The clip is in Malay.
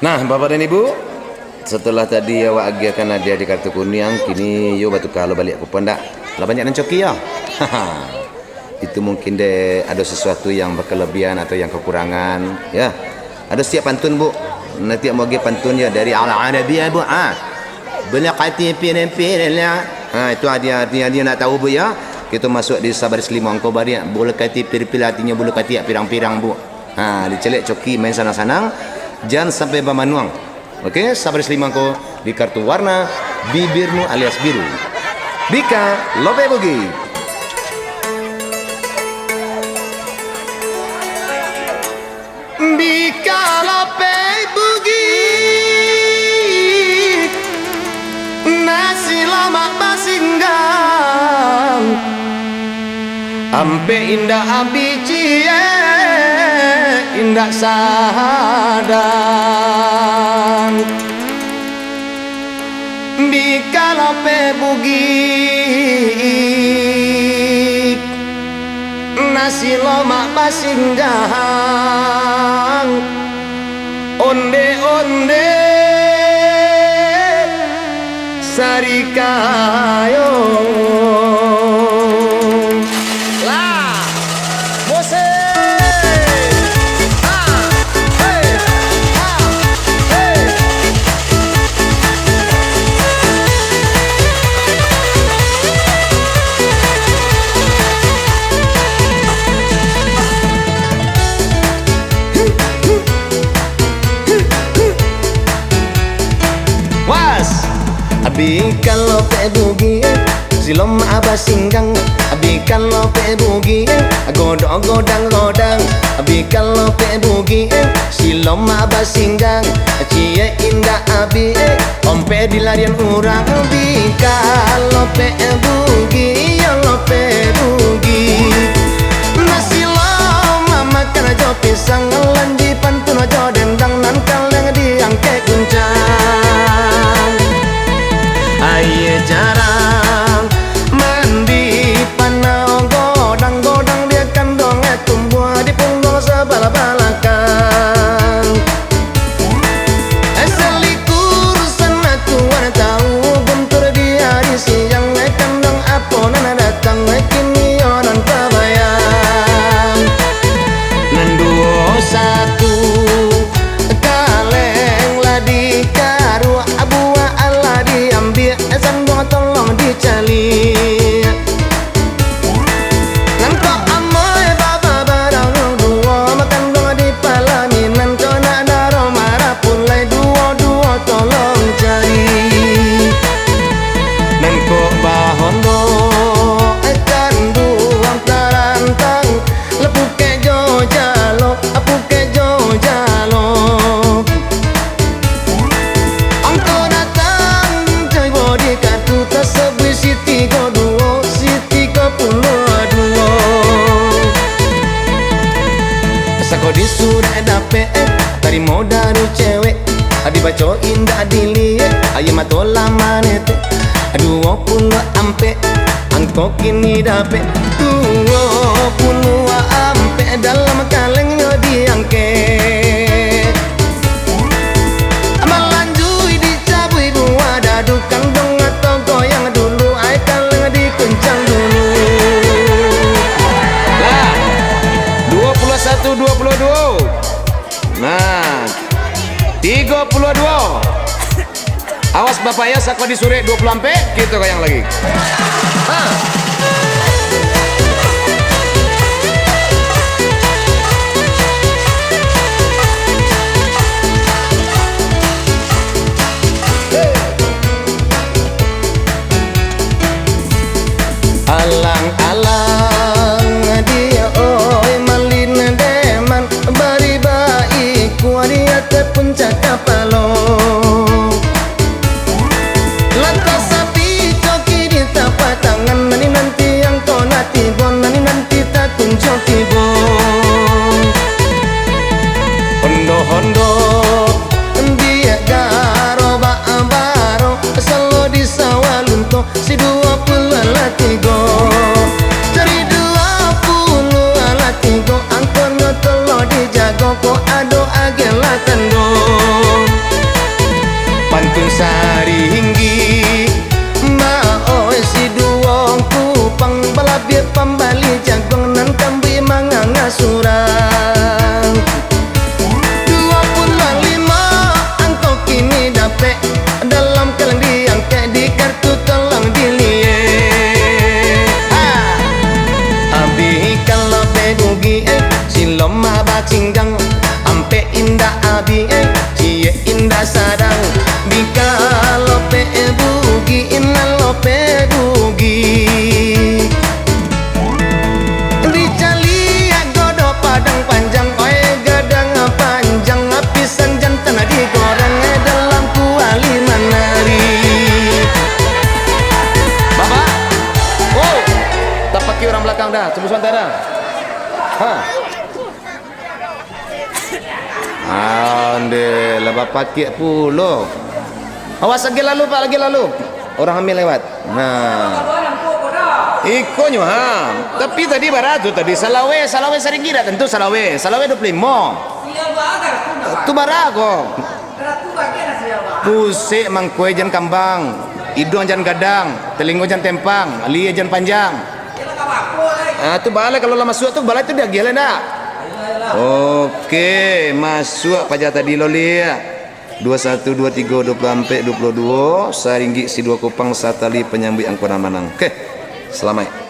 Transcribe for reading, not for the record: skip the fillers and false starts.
Nah, Bapak dan Ibu, setelah tadi awak agiakan ada di kartu kuning, kini yo batu kalau balik aku pendak. Lah banyak dan coki ya. Itu mungkin deh ada sesuatu yang berkelebihan atau yang kekurangan, ya. Ada siap pantun, Bu. Nanti mau bagi pantun ya dari al-Arabiyah, Bu. Belaqati pir-pirlah. Itu dia nak tahu, Bu, ya. Kita masuk di sabaris 5 angka bari. Belaqati pir-pirlah artinya belaqati pirang-pirang, Bu. Dicelek coki main sanang-sanang. Jangan sampai bamanuang. Oke, sabaris 5 angka di kartu warna bibirmu alias biru. Bika Lope Bugi. Bika Lope Bugi. Nasi lemak basinggang. Ampe indah abicie, indah sadang. Bika Lope Bugi. Nasi lemak basinggang. Onde-onde sarikayo. Bika Lope Bugi, silom abah singgang. Bika Lope Bugi, godang-godang. Bika Lope Bugi, silom abah singgang. Cie indah abi, ompe dilarian urang. Bika Lope Bugi, ya Lope Bugi. Nasi loma makan aja pisang, lanji pantun aja dendang, nan kaleng diangke guncang. Aye jarang mandi panau godang-godang dia kandongnya tumbuh di punggung sebala-balakan. Selikur sana tuan tahu guntur dia di siang kandong aponan datang kini orang kebayang. Nan 21 kaleng ladi karu abua ala diambil sandung tolong dicali. Nanti amoy baba barang dua makan dong di palaminan kena daro marah pulai dua tolong cari. Nanti bahondo kanduang tarantang lepuke jojalo apuke jojalo. Siti ko duo, siti ko puluh duo. Sako disuruh dapet, dari modal cewek. Adi baco indah dilihat, ayo matola manete. 20 ampe, angko kini dapet 20 ampe dalam kalengnya diangke. Melanjui dicabui dua dadu kandung atau goyang dulu. Kencang dulu. Lah 21 22. Nah 32. Awas bapak ya sako disure 20 ampe gitu goyang lagi. Alang-alang dia oi malin deman bari baik kuaria te puncak kapalo. Lantas sapi coki di tapak tangan nani nanti yang kona tibon nani nanti tak tunjuk tibon. Hondo-hondo dia garo baro selo di sawalunto si 20 latigo. Cari 20 latigo angkon telo dijago ko ado agelatan do. sabar pakai pulo. Awas lagi lalu Pak, lagi lalu. Orang hamil lewat. Nah. Ikonyo ha. Tapi tadi barato tadi salawe saringira tentu salawe 25. Tu barago. Pusik mangkue jan kambang, hidung jan gadang, telingo jan tempang, ali jan panjang. Tu balai kalau masuk tu balai tu dia gila nak. Oke, masuk pajak tadi loli. 21 23 24 22 saringgit si 2 kupang satali penyambut angkuran manang. Oke. Selamat.